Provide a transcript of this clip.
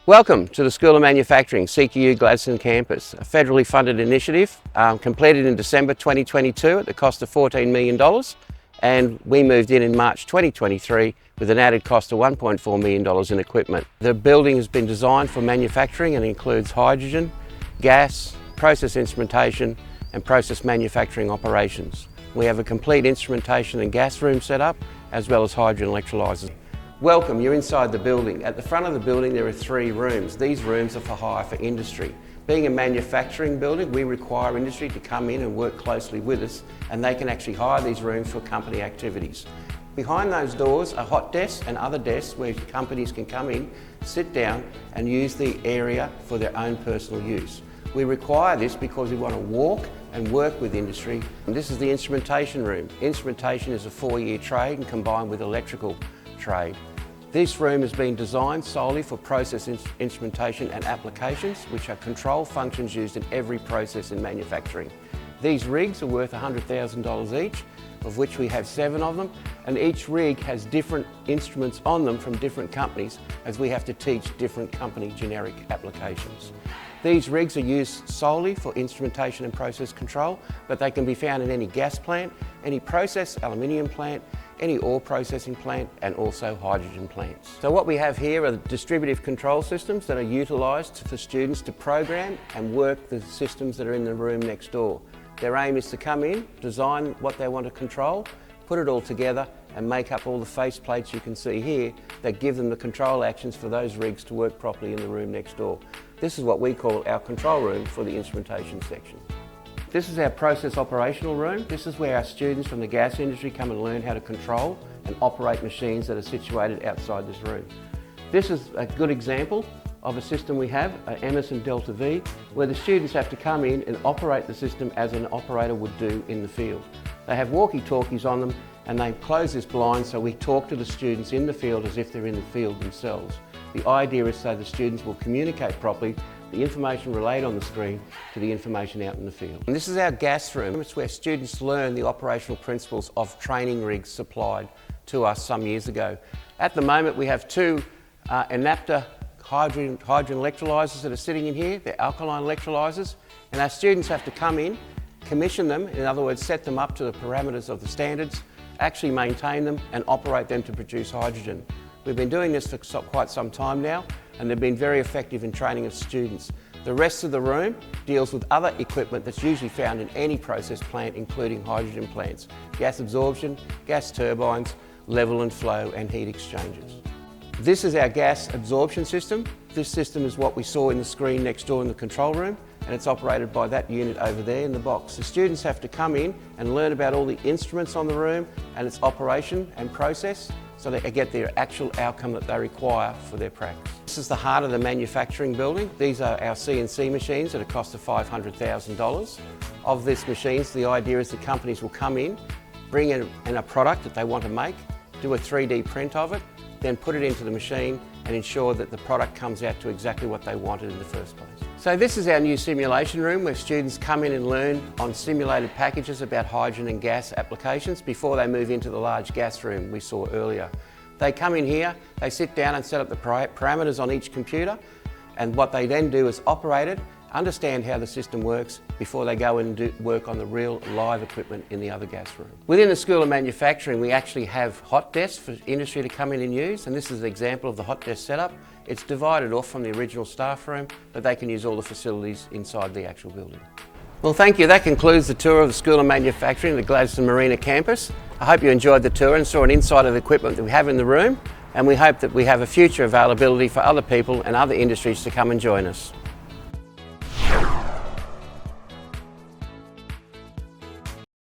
Welcome to the School of Manufacturing, CQU Gladstone campus, a federally funded initiative completed in December 2022 at the cost of $14 million, and we moved in March 2023 with an added cost of $1.4 million in equipment. The building has been designed for manufacturing and includes hydrogen, gas, process instrumentation and process manufacturing operations. We have a complete instrumentation and gas room set up, as well as hydrogen electrolyzers. Welcome, you're inside the building. At the front of the building there are 3 rooms. These rooms are for hire for industry. Being a manufacturing building, we require industry to come in and work closely with us, and they can actually hire these rooms for company activities. Behind those doors are hot desks and other desks where companies can come in, sit down and use the area for their own personal use. We require this because we want to walk and work with industry. And this is the instrumentation room. Instrumentation is a 4-year trade and combined with electrical trade. This room has been designed solely for process instrumentation and applications, which are control functions used in every process in manufacturing. These rigs are worth $100,000 each, of which we have 7 of them, and each rig has different instruments on them from different companies, as we have to teach different company generic applications. These rigs are used solely for instrumentation and process control, but they can be found in any gas plant, any process aluminium plant, any ore processing plant, and also hydrogen plants. So what we have here are distributive control systems that are utilised for students to program and work the systems that are in the room next door. Their aim is to come in, design what they want to control, put it all together and make up all the face plates you can see here that give them the control actions for those rigs to work properly in the room next door. This is what we call our control room for the instrumentation section. This is our process operational room. This is where our students from the gas industry come and learn how to control and operate machines that are situated outside this room. This is a good example of a system we have, an Emerson Delta V, where the students have to come in and operate the system as an operator would do in the field. They have walkie-talkies on them and they close this blind so we talk to the students in the field as if they're in the field themselves. The idea is so the students will communicate properly the information relayed on the screen to the information out in the field. And this is our gas room. It's where students learn the operational principles of training rigs supplied to us some years ago. At the moment we have 2 Enapter hydrogen electrolyzers that are sitting in here. They're alkaline electrolyzers, and our students have to come in, commission them, in other words set them up to the parameters of the standards, actually maintain them and operate them to produce hydrogen. We've been doing this for quite some time now, and they've been very effective in training of students. The rest of the room deals with other equipment that's usually found in any process plant, including hydrogen plants, gas absorption, gas turbines, level and flow and heat exchangers. This is our gas absorption system. This system is what we saw in the screen next door in the control room, and it's operated by that unit over there in the box. The students have to come in and learn about all the instruments on the room and its operation and process, so they get their actual outcome that they require for their practice. This is the heart of the manufacturing building. These are our CNC machines at a cost of $500,000. Of these machines, the idea is the companies will come in, bring in a product that they want to make, do a 3D print of it, then put it into the machine and ensure that the product comes out to exactly what they wanted in the first place. So this is our new simulation room where students come in and learn on simulated packages about hydrogen and gas applications before they move into the large gas room we saw earlier. They come in here, they sit down and set up the parameters on each computer, and what they then do is operate it, understand how the system works before they go and work on the real live equipment in the other gas room. Within the School of Manufacturing we actually have hot desks for industry to come in and use, and this is an example of the hot desk setup. It's divided off from the original staff room, but they can use all the facilities inside the actual building. Well, thank you. That concludes the tour of the School of Manufacturing, the Gladstone Marina campus. I hope you enjoyed the tour and saw an insight of the equipment that we have in the room, and we hope that we have a future availability for other people and other industries to come and join us.